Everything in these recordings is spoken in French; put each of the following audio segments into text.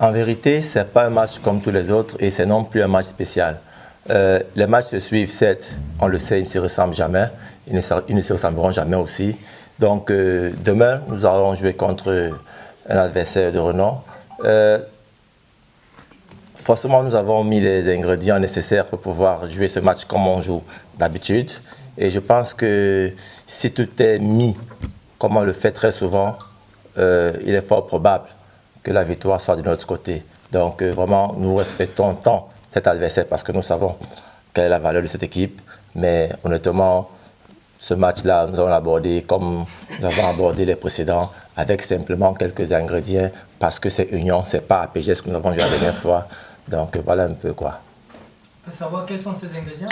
En vérité, ce n'est pas un match comme tous les autres et c'est non plus un match spécial. Les matchs se suivent, certes, on le sait, ils ne se ressemblent jamais, ils ne se ressembleront jamais aussi. Donc demain, nous allons jouer contre un adversaire de renom. Forcément, nous avons mis les ingrédients nécessaires pour pouvoir jouer ce match comme on joue d'habitude. Et je pense que si tout est mis, comme on le fait très souvent, il est fort probable que la victoire soit de notre côté. Donc vraiment, nous respectons tant cet adversaire parce que nous savons quelle est la valeur de cette équipe. Mais honnêtement, ce match-là, nous allons l'aborder comme nous avons abordé les précédents, avec simplement quelques ingrédients, parce que c'est Union, c'est pas APGS que nous avons joué la dernière fois. Donc voilà un peu quoi. On peut savoir quels sont ces ingrédients?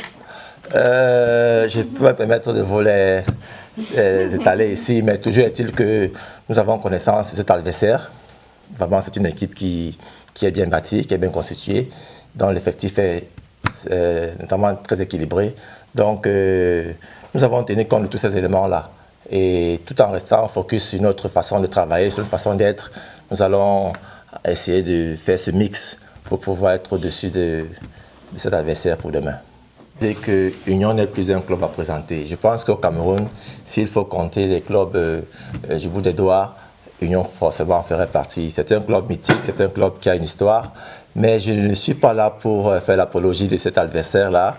Je peux me permettre de vous les étaler ici, mais toujours est-il que nous avons connaissance de cet adversaire. Vraiment, c'est une équipe qui est bien bâtie, qui est bien constituée, dont l'effectif est notamment très équilibré. Donc, nous avons tenu compte de tous ces éléments-là. Et tout en restant focus sur notre façon de travailler, sur notre façon d'être, nous allons essayer de faire ce mix pour pouvoir être au-dessus de cet adversaire pour demain. C'est que Union n'est plus un club à présenter. Je pense qu'au Cameroun, s'il faut compter les clubs du bout des doigts, Union forcément en ferait partie. C'est un club mythique, c'est un club qui a une histoire, mais je ne suis pas là pour faire l'apologie de cet adversaire-là.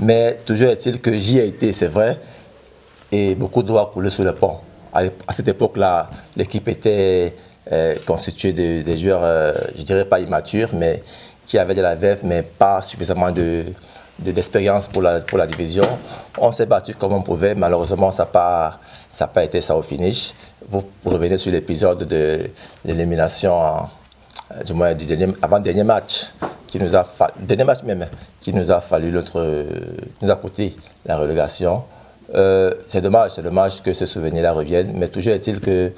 Mais toujours est-il que j'y ai été, c'est vrai, et beaucoup d'eau a coulé sous le pont. À cette époque-là, l'équipe était constituée de joueurs, je dirais pas immatures, mais qui avaient de la verve, mais pas suffisamment d'expérience pour la division. On s'est battu comme on pouvait, malheureusement ça n'a pas été ça au finish. Vous revenez sur l'épisode de l'élimination, du moins du avant-dernier match, dernier match même, qui nous a coûté la relégation. C'est dommage que ce souvenir-là revienne, mais toujours est-il que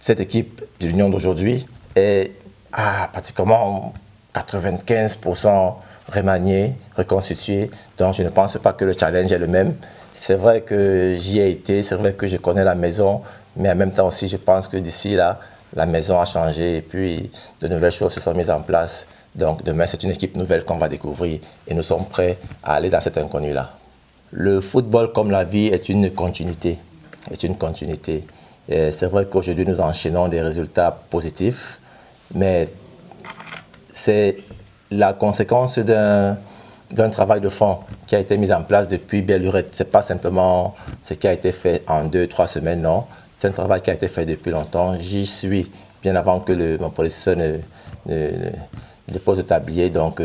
cette équipe de l'Union d'aujourd'hui est à pratiquement 95% remaniée, reconstituée, donc je ne pense pas que le challenge est le même. C'est vrai que j'y ai été, c'est vrai que je connais la maison, mais en même temps aussi je pense que d'ici là, la maison a changé et puis de nouvelles choses se sont mises en place. Donc demain c'est une équipe nouvelle qu'on va découvrir et nous sommes prêts à aller dans cet inconnu-là. Le football comme la vie est une continuité. C'est vrai qu'aujourd'hui nous enchaînons des résultats positifs, mais c'est la conséquence d'un travail de fond qui a été mis en place depuis belle lurette. Ce n'est pas simplement ce qui a été fait en 2-3 semaines, non. C'est un travail qui a été fait depuis longtemps. J'y suis bien avant que mon prédécesseur ne dépose le tablier. Donc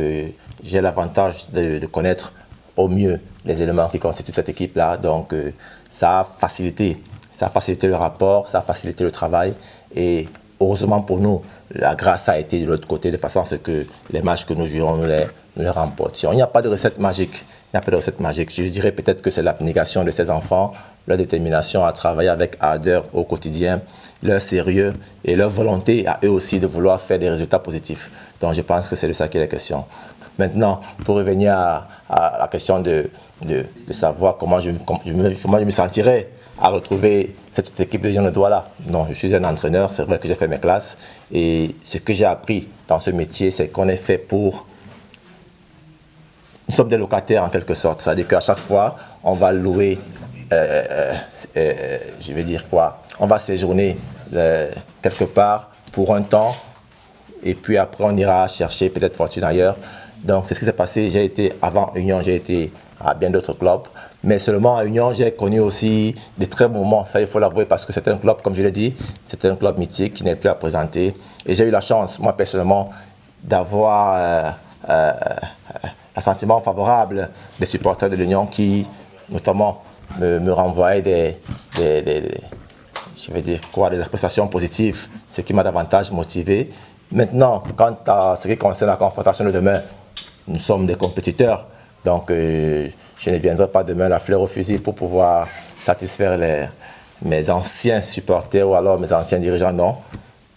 j'ai l'avantage de connaître au mieux les éléments qui constituent cette équipe-là. Donc ça a facilité le rapport, ça a facilité le travail. Et heureusement pour nous, la grâce a été de l'autre côté, de façon à ce que les matchs que nous jouerons, nous les remportions. Il n'y a pas de recette magique. Je dirais peut-être que c'est l'abnégation de ces enfants, leur détermination à travailler avec ardeur au quotidien, leur sérieux et leur volonté à eux aussi de vouloir faire des résultats positifs. Donc je pense que c'est de ça qu'il est question. Maintenant, pour revenir à la question de savoir comment je me sentirais à retrouver cette équipe de jeunes doigts là. Non, je suis un entraîneur, c'est vrai que j'ai fait mes classes et ce que j'ai appris dans ce métier, c'est qu'on est fait pour... Nous sommes des locataires en quelque sorte, c'est-à-dire qu'à chaque fois, on va louer, je vais dire quoi, on va séjourner quelque part pour un temps et puis après on ira chercher peut-être fortune ailleurs. Donc c'est ce qui s'est passé, j'ai été avant Union, j'ai été à bien d'autres clubs, mais seulement à Union, j'ai connu aussi des très bons moments, ça il faut l'avouer, parce que c'est un club, comme je l'ai dit, c'est un club mythique qui n'est plus à présenter. Et j'ai eu la chance, moi personnellement, d'avoir un sentiment favorable des supporters de l'Union qui, notamment, me renvoyaient des prestations positives, ce qui m'a davantage motivé. Maintenant, quant à ce qui concerne la confrontation de demain, nous sommes des compétiteurs. Donc, je ne viendrai pas demain la fleur au fusil pour pouvoir satisfaire mes anciens supporters ou alors mes anciens dirigeants, non.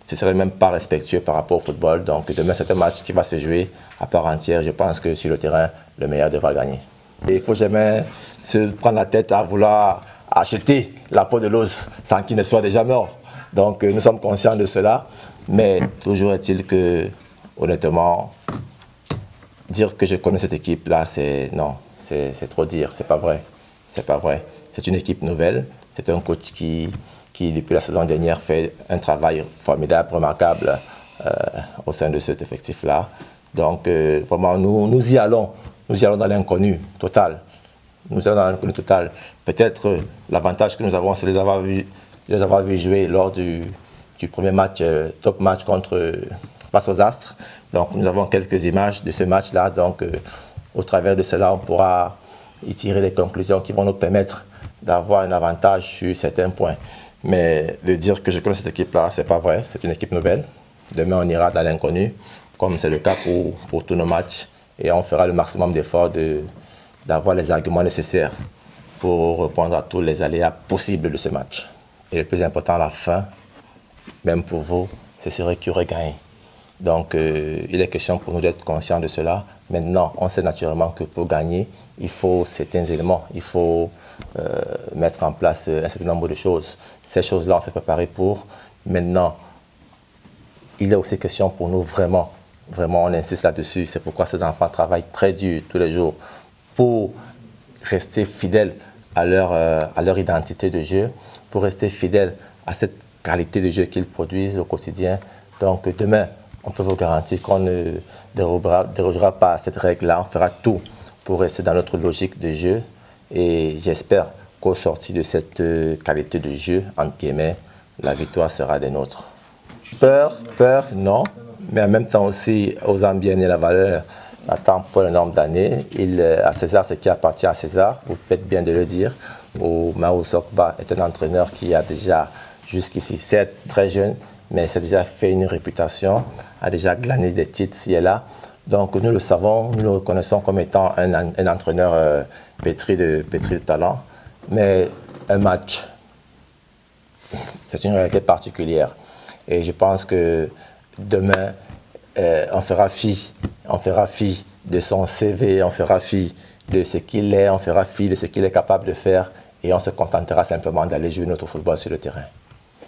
Ce serait même pas respectueux par rapport au football. Donc, demain, c'est un match qui va se jouer à part entière. Je pense que sur le terrain, le meilleur devra gagner. Et il ne faut jamais se prendre la tête à vouloir acheter la peau de l'os sans qu'il ne soit déjà mort. Donc, nous sommes conscients de cela. Mais toujours est-il que honnêtement, dire que je connais cette équipe-là, c'est trop dire, c'est pas vrai. C'est pas vrai. C'est une équipe nouvelle, c'est un coach qui, depuis la saison dernière, fait un travail formidable, remarquable au sein de cet effectif-là. Donc, vraiment, nous y allons dans l'inconnu total. Nous allons dans l'inconnu total. Peut-être l'avantage que nous avons, c'est de les avoir vus jouer lors du premier match, top match face aux Astres. Donc, nous avons quelques images de ce match-là. Donc, au travers de cela, on pourra y tirer des conclusions qui vont nous permettre d'avoir un avantage sur certains points. Mais de dire que je connais cette équipe-là, c'est pas vrai. C'est une équipe nouvelle. Demain, on ira dans l'inconnu, comme c'est le cas pour tous nos matchs. Et on fera le maximum d'efforts d'avoir les arguments nécessaires pour répondre à tous les aléas possibles de ce match. Et le plus important à la fin, même pour vous, c'est celui qui aurait gagné. Donc, il est question pour nous d'être conscients de cela. Maintenant, on sait naturellement que pour gagner, il faut certains éléments, il faut mettre en place un certain nombre de choses. Ces choses-là, on s'est préparé pour. Maintenant, il est aussi question pour nous vraiment, on insiste là-dessus. C'est pourquoi ces enfants travaillent très dur tous les jours pour rester fidèles à leur identité de jeu, pour rester fidèles à cette qualité de jeu qu'ils produisent au quotidien. Donc demain, on peut vous garantir qu'on ne dérogera pas à cette règle-là. On fera tout pour rester dans notre logique de jeu. Et j'espère qu'au sorti de cette qualité de jeu, entre guillemets, la victoire sera des nôtres. Peur, non. Mais en même temps aussi, osant bien et la valeur, attend pour le nombre d'années. À César, ce qui appartient à César, vous faites bien de le dire. Mao Sokba est un entraîneur qui a déjà, jusqu'ici, certes très jeune, mais s'est déjà fait une réputation, a déjà glané des titres ici et là. Donc nous le savons, nous le reconnaissons comme étant un entraîneur pétri de talent. Mais un match, c'est une réalité particulière. Et je pense que demain, on fera fi de son CV, on fera fi de ce qu'il est, on fera fi de ce qu'il est capable de faire et on se contentera simplement d'aller jouer notre football sur le terrain.